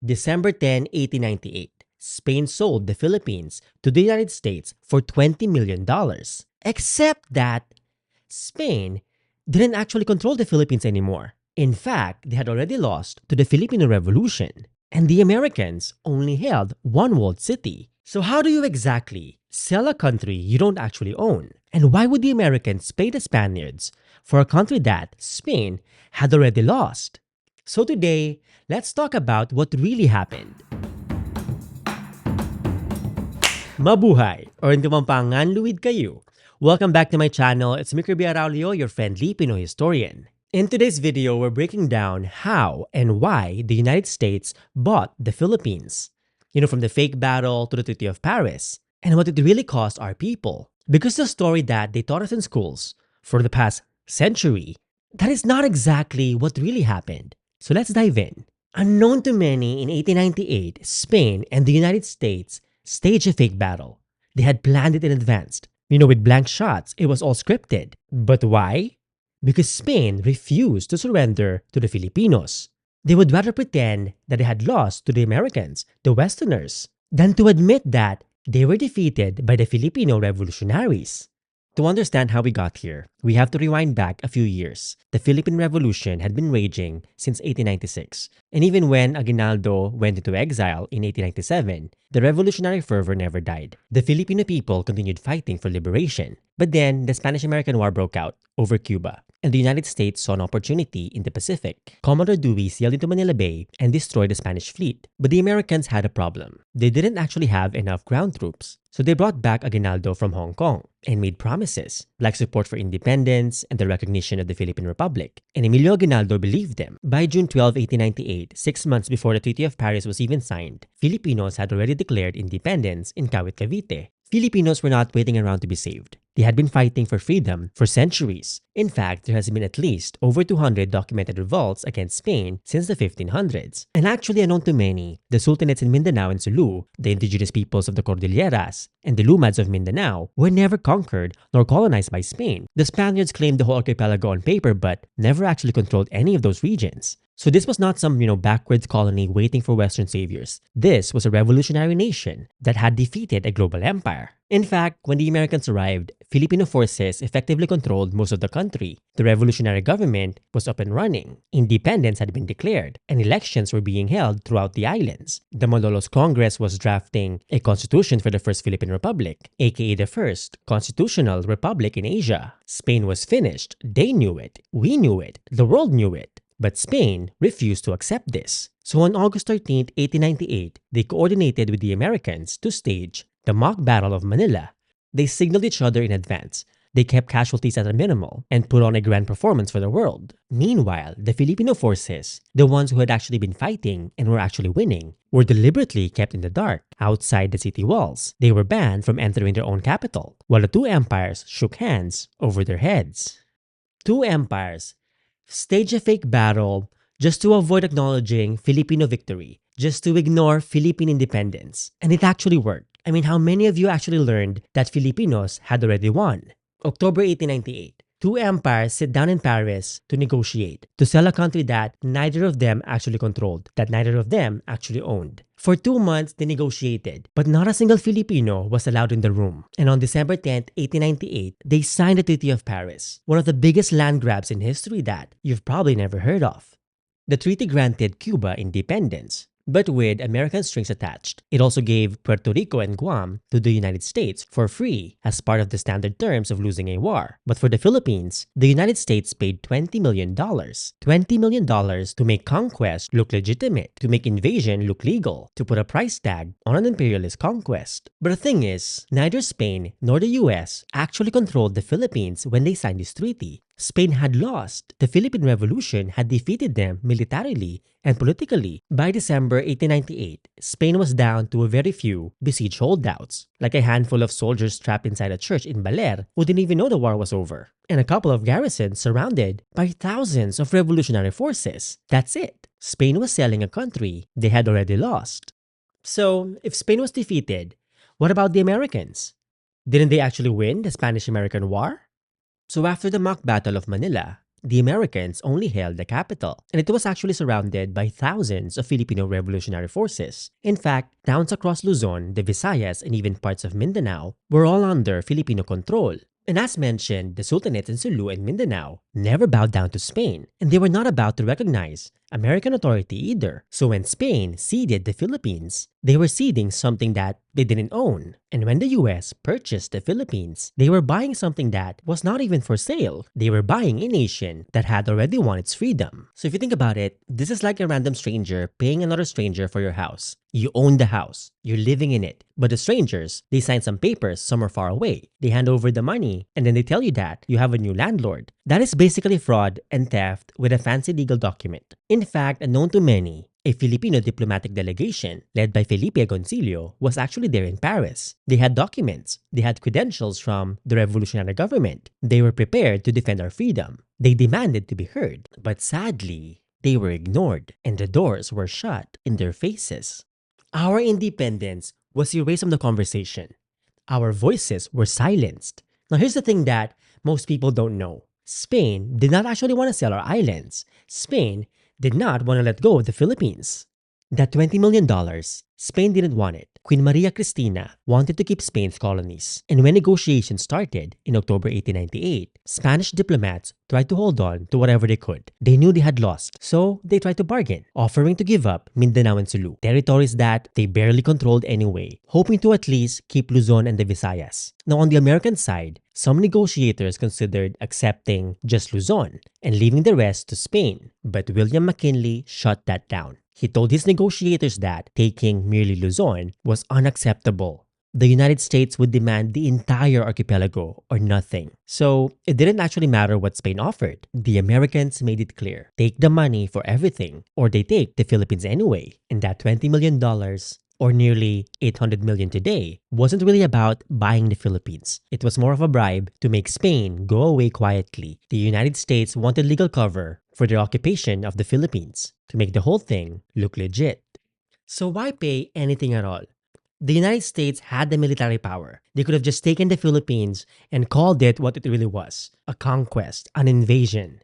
December 10, 1898, Spain sold the Philippines to the United States for $20 million. Except that Spain didn't actually control the Philippines anymore. In fact, they had already lost to the Filipino Revolution, and the Americans only held one walled city. So how do you exactly sell a country you don't actually own? And why would the Americans pay the Spaniards for a country that Spain had already lost? So today, let's talk about what really happened. Mabuhay! Or hindi man panganluwid kayo. Welcome back to my channel. It's me, Kirby Araullo, your friendly Pinoy historian. In today's video, we're breaking down how and why the United States bought the Philippines. From the fake battle to the Treaty of Paris, and what it really cost our people. Because the story that they taught us in schools for the past century, that is not exactly what really happened. So let's dive in. Unknown to many, in 1898, Spain and the United States staged a fake battle. They had planned it in advance. With blank shots, it was all scripted. But why? Because Spain refused to surrender to the Filipinos. They would rather pretend that they had lost to the Americans, the Westerners, than to admit that they were defeated by the Filipino revolutionaries. To understand how we got here, we have to rewind back a few years. The Philippine Revolution had been raging since 1896, and even when Aguinaldo went into exile in 1897, the revolutionary fervor never died. The Filipino people continued fighting for liberation. But then, the Spanish-American War broke out over Cuba, and the United States saw an opportunity in the Pacific. Commodore Dewey sailed into Manila Bay and destroyed the Spanish fleet. But the Americans had a problem. They didn't actually have enough ground troops. So they brought back Aguinaldo from Hong Kong and made promises, like support for independence and the recognition of the Philippine Republic. And Emilio Aguinaldo believed them. By June 12, 1898, 6 months before the Treaty of Paris was even signed, Filipinos had already declared independence in Kawit, Cavite. Filipinos were not waiting around to be saved. They had been fighting for freedom for centuries. In fact, there has been at least over 200 documented revolts against Spain since the 1500s. And actually unknown to many, the sultanates in Mindanao and Sulu, the indigenous peoples of the Cordilleras, and the Lumads of Mindanao were never conquered nor colonized by Spain. The Spaniards claimed the whole archipelago on paper but never actually controlled any of those regions. So this was not some, backwards colony waiting for Western saviors. This was a revolutionary nation that had defeated a global empire. In fact, when the Americans arrived, Filipino forces effectively controlled most of the country. The revolutionary government was up and running. Independence had been declared, and elections were being held throughout the islands. The Malolos Congress was drafting a constitution for the first Philippine Republic, aka the first constitutional republic in Asia. Spain was finished. They knew it. We knew it. The world knew it. But Spain refused to accept this. So on August 13, 1898, they coordinated with the Americans to stage the mock battle of Manila. They signaled each other in advance. They kept casualties at a minimal and put on a grand performance for the world. Meanwhile, the Filipino forces, the ones who had actually been fighting and were actually winning, were deliberately kept in the dark outside the city walls. They were banned from entering their own capital, while the two empires shook hands over their heads. Two empires stage a fake battle just to avoid acknowledging Filipino victory, just to ignore Philippine independence. And it actually worked. How many of you actually learned that Filipinos had already won? October 1898, two empires sit down in Paris to negotiate, to sell a country that neither of them actually controlled, that neither of them actually owned. For 2 months, they negotiated, but not a single Filipino was allowed in the room. And on December 10, 1898, they signed the Treaty of Paris, one of the biggest land grabs in history that you've probably never heard of. The treaty granted Cuba independence, but with American strings attached. It also gave Puerto Rico and Guam to the United States for free as part of the standard terms of losing a war. But for the Philippines, the United States paid $20 million. $20 million to make conquest look legitimate, to make invasion look legal, to put a price tag on an imperialist conquest. But the thing is, neither Spain nor the US actually controlled the Philippines when they signed this treaty. Spain had lost. The Philippine Revolution had defeated them militarily and politically. By December 1898, Spain was down to a very few besieged holdouts, like a handful of soldiers trapped inside a church in Baler who didn't even know the war was over, and a couple of garrisons surrounded by thousands of revolutionary forces. That's it. Spain was selling a country they had already lost. So, if Spain was defeated, what about the Americans? Didn't they actually win the Spanish-American War? So after the mock battle of Manila, the Americans only held the capital, and it was actually surrounded by thousands of Filipino revolutionary forces. In fact, towns across Luzon, the Visayas, and even parts of Mindanao were all under Filipino control. And as mentioned, the Sultanates in Sulu and Mindanao never bowed down to Spain, and they were not about to recognize American authority either. So when Spain ceded the Philippines, they were ceding something that they didn't own. And when the US purchased the Philippines, they were buying something that was not even for sale. They were buying a nation that had already won its freedom. So if you think about it, this is like a random stranger paying another stranger for your house. You own the house, you're living in it. But the strangers, they sign some papers somewhere far away. They hand over the money, and then they tell you that you have a new landlord. That is basically fraud and theft with a fancy legal document. In fact, unknown to many, a Filipino diplomatic delegation led by Felipe Agoncillo was actually there in Paris. They had documents. They had credentials from the revolutionary government. They were prepared to defend our freedom. They demanded to be heard. But sadly, they were ignored, and the doors were shut in their faces. Our independence was erased from the conversation. Our voices were silenced. Now here's the thing that most people don't know. Spain did not actually want to sell our islands. Spain did not want to let go of the Philippines. That $20 million, Spain didn't want it. Queen Maria Cristina wanted to keep Spain's colonies. And when negotiations started in October 1898, Spanish diplomats tried to hold on to whatever they could. They knew they had lost, so they tried to bargain, offering to give up Mindanao and Sulu, territories that they barely controlled anyway, hoping to at least keep Luzon and the Visayas. Now on the American side, some negotiators considered accepting just Luzon and leaving the rest to Spain, but William McKinley shut that down. He told his negotiators that taking merely Luzon was unacceptable. The United States would demand the entire archipelago or nothing. So it didn't actually matter what Spain offered. The Americans made it clear. Take the money for everything or they take the Philippines anyway. And that $20 million or nearly 800 million today wasn't really about buying the Philippines. It was more of a bribe to make Spain go away quietly. The United States wanted legal cover for their occupation of the Philippines to make the whole thing look legit. So why pay anything at all? The United States had the military power. They could have just taken the Philippines and called it what it really was, a conquest, an invasion.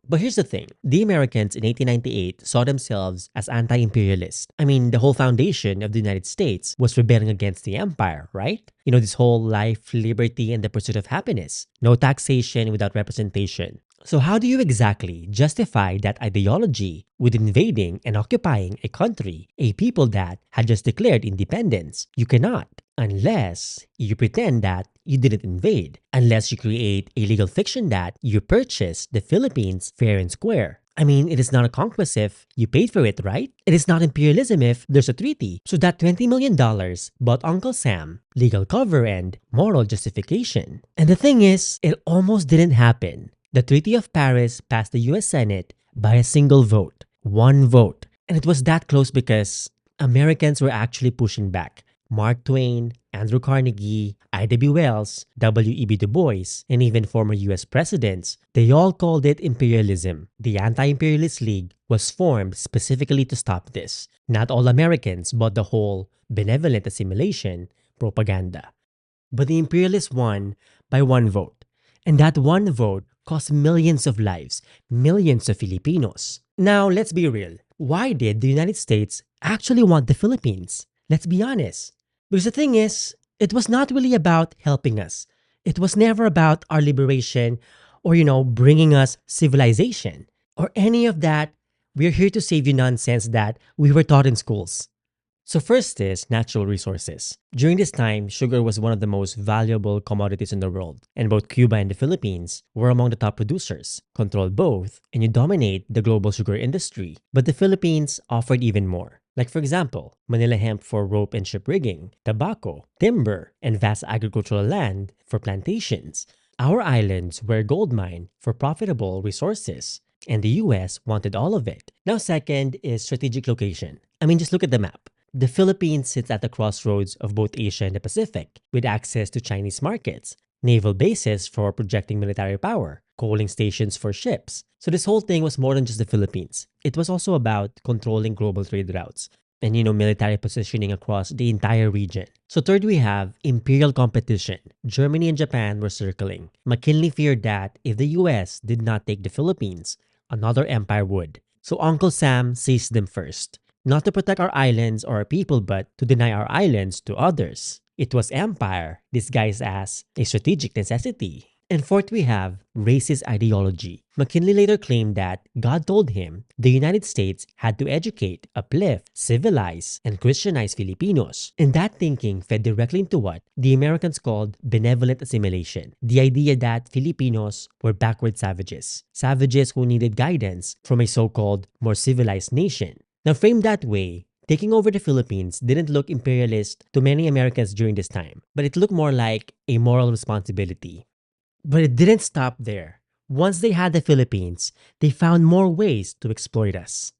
But here's the thing, the Americans in 1898 saw themselves as anti-imperialist. I mean, the whole foundation of the United States was rebelling against the empire, right? You know, this whole life, liberty, and the pursuit of happiness. No taxation without representation. So how do you exactly justify that ideology with invading and occupying a country, a people that had just declared independence? You cannot, unless you pretend that you didn't invade, unless you create a legal fiction that you purchased the Philippines fair and square. I mean, it is not a conquest if you paid for it, right? It is not imperialism if there's a treaty. So that $20 million bought Uncle Sam legal cover and moral justification. And the thing is, it almost didn't happen. The Treaty of Paris passed the US Senate by a single vote. One vote. And it was that close because Americans were actually pushing back. Mark Twain, Andrew Carnegie, I.W. Wells, W.E.B. Du Bois, and even former US presidents, they all called it imperialism. The Anti-Imperialist League was formed specifically to stop this. Not all Americans bought the whole benevolent assimilation propaganda. But the imperialists won by one vote. And that one vote cost millions of lives, millions of Filipinos. Now, let's be real. Why did the United States actually want the Philippines? Let's be honest. Because the thing is, it was not really about helping us. It was never about our liberation or, bringing us civilization or any of that we're here to save you nonsense that we were taught in schools. So first is natural resources. During this time, sugar was one of the most valuable commodities in the world, and both Cuba and the Philippines were among the top producers. Control both, and you dominate the global sugar industry. But the Philippines offered even more. Like for example, Manila hemp for rope and ship rigging, tobacco, timber, and vast agricultural land for plantations. Our islands were a gold mine for profitable resources, and the US wanted all of it. Now second is strategic location. I mean, just look at the map. The Philippines sits at the crossroads of both Asia and the Pacific, with access to Chinese markets, naval bases for projecting military power, coaling stations for ships. So this whole thing was more than just the Philippines. It was also about controlling global trade routes. and military positioning across the entire region. So third, we have imperial competition. Germany and Japan were circling. McKinley feared that if the US did not take the Philippines, another empire would. So Uncle Sam seized them first. Not to protect our islands or our people, but to deny our islands to others. It was empire disguised as a strategic necessity. And fourth, we have racist ideology. McKinley later claimed that God told him the United States had to educate, uplift, civilize, and Christianize Filipinos. And that thinking fed directly into what the Americans called benevolent assimilation. The idea that Filipinos were backward savages. Savages who needed guidance from a so-called more civilized nation. Now, framed that way, taking over the Philippines didn't look imperialist to many Americans during this time, but it looked more like a moral responsibility. But it didn't stop there. Once they had the Philippines, they found more ways to exploit us.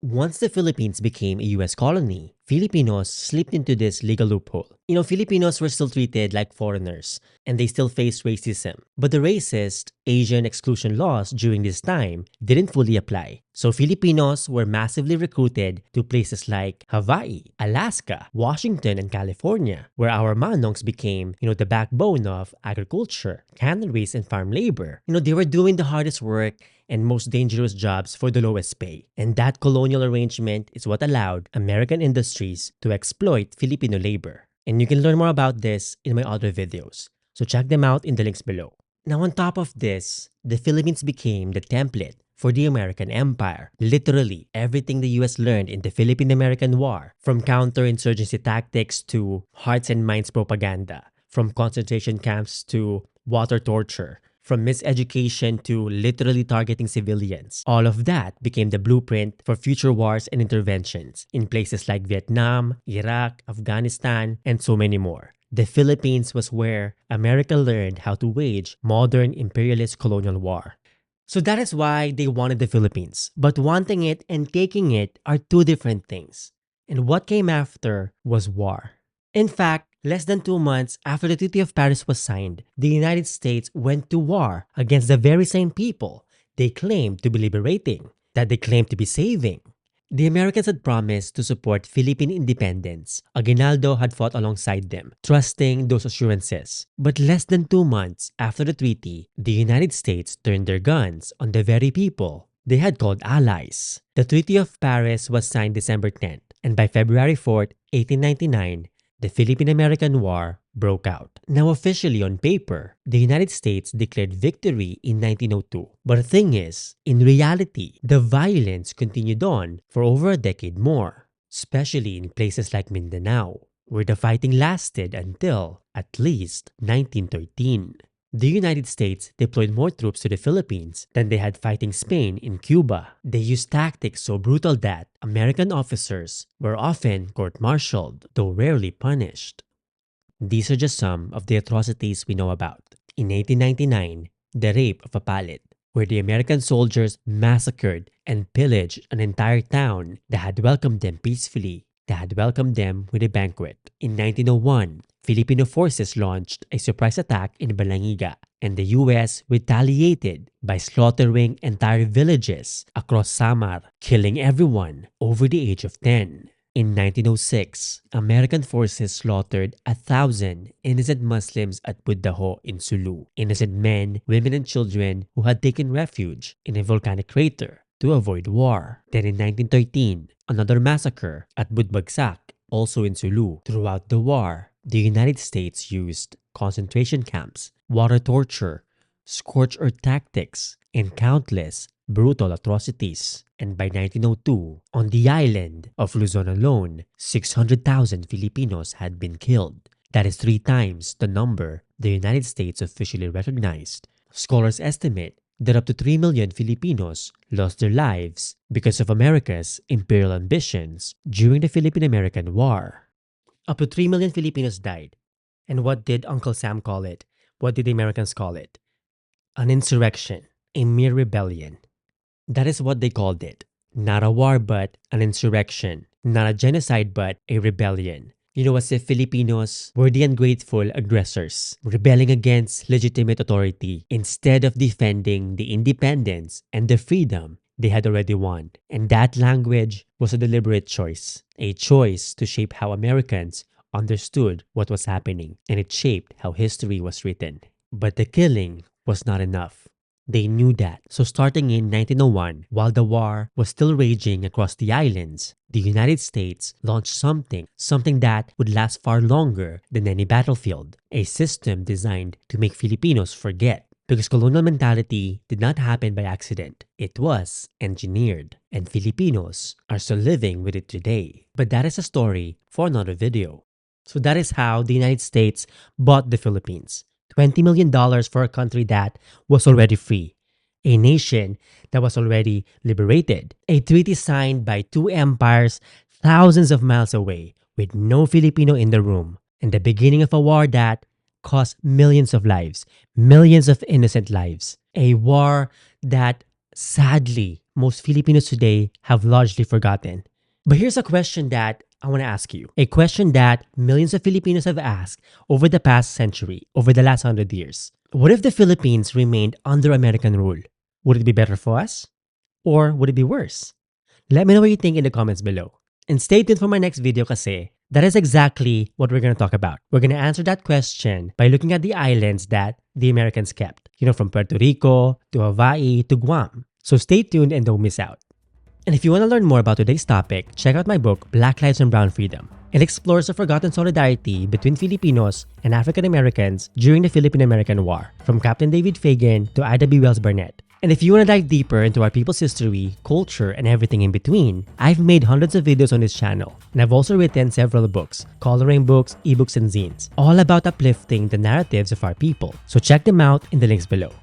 Once the Philippines became a US colony, Filipinos slipped into this legal loophole. Filipinos were still treated like foreigners, and they still faced racism. But the racist Asian exclusion laws during this time didn't fully apply. So Filipinos were massively recruited to places like Hawaii, Alaska, Washington, and California, where our manongs became, the backbone of agriculture, canneries, and farm labor. They were doing the hardest work and most dangerous jobs for the lowest pay. And that colonial arrangement is what allowed American industries to exploit Filipino labor. And you can learn more about this in my other videos. So check them out in the links below. Now on top of this, the Philippines became the template for the American Empire. Literally, everything the US learned in the Philippine-American War, from counterinsurgency tactics to hearts and minds propaganda, from concentration camps to water torture, from miseducation to literally targeting civilians. All of that became the blueprint for future wars and interventions in places like Vietnam, Iraq, Afghanistan, and so many more. The Philippines was where America learned how to wage modern imperialist colonial war. So that is why they wanted the Philippines. But wanting it and taking it are two different things. And what came after was war. In fact, less than 2 months after the Treaty of Paris was signed, the United States went to war against the very same people they claimed to be liberating, that they claimed to be saving. The Americans had promised to support Philippine independence. Aguinaldo had fought alongside them, trusting those assurances. But less than 2 months after the treaty, the United States turned their guns on the very people they had called allies. The Treaty of Paris was signed December 10th, and by February 4th, 1899, the Philippine-American War broke out. Now officially on paper, the United States declared victory in 1902. But the thing is, in reality, the violence continued on for over a decade more, especially in places like Mindanao, where the fighting lasted until at least 1913. The United States deployed more troops to the Philippines than they had fighting Spain in Cuba. They used tactics so brutal that American officers were often court-martialed, though rarely punished. These are just some of the atrocities we know about. In 1899, the rape of a pallet, where the American soldiers massacred and pillaged an entire town that had welcomed them peacefully, that had welcomed them with a banquet. In 1901, Filipino forces launched a surprise attack in Balangiga, and the US retaliated by slaughtering entire villages across Samar, killing everyone over the age of 10. In 1906, American forces slaughtered 1,000 innocent Muslims at Buddaho in Sulu, innocent men, women, and children who had taken refuge in a volcanic crater to avoid war. Then in 1913, another massacre at Budbagsak, also in Sulu. Throughout the war, the United States used concentration camps, water torture, scorched earth tactics, and countless brutal atrocities. And by 1902, on the island of Luzon alone, 600,000 Filipinos had been killed. That is 3 times the number the United States officially recognized. Scholars estimate that up to 3 million Filipinos lost their lives because of America's imperial ambitions during the Philippine-American War. Up to 3 million Filipinos died. And what did Uncle Sam call it? What did the Americans call it? An insurrection, a mere rebellion. That is what they called it. Not a war, but an insurrection. Not a genocide, but a rebellion. As if Filipinos were the ungrateful aggressors, rebelling against legitimate authority instead of defending the independence and the freedom they had already won. And that language was a deliberate choice, a choice to shape how Americans understood what was happening, and it shaped how history was written. But the killing was not enough. They knew that. So starting in 1901, while the war was still raging across the islands, the United States launched something that would last far longer than any battlefield, a system designed to make Filipinos forget. Because colonial mentality did not happen by accident. It was engineered, and Filipinos are still living with it today. But that is a story for another video. So that is how the United States bought the Philippines. $20 million for a country that was already free, a nation that was already liberated, a treaty signed by two empires thousands of miles away with no Filipino in the room, and the beginning of a war that cost millions of lives, millions of innocent lives, a war that sadly most Filipinos today have largely forgotten. But here's a question that I want to ask you. A question that millions of Filipinos have asked over the past century, over the last 100 years. What if the Philippines remained under American rule? Would it be better for us? Or would it be worse? Let me know what you think in the comments below. And stay tuned for my next video kasi that is exactly what we're going to talk about. We're going to answer that question by looking at the islands that the Americans kept. From Puerto Rico to Hawaii to Guam. So stay tuned and don't miss out. And if you want to learn more about today's topic, check out my book, Black Lives and Brown Freedom. It explores the forgotten solidarity between Filipinos and African Americans during the Philippine-American War, from Captain David Fagan to Ida B. Wells Barnett. And if you want to dive deeper into our people's history, culture, and everything in between, I've made hundreds of videos on this channel. And I've also written several books, coloring books, ebooks, and zines, all about uplifting the narratives of our people. So check them out in the links below.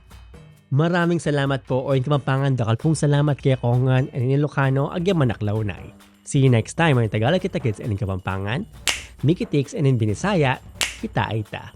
Maraming salamat po o yung kamampangan dakal pong salamat kay Kongan and Ilocano agyaman naklaunay. See you next time, mga Tagalog kita kids and in Kapampangan, Mikitix and in Binisaya, kita aita.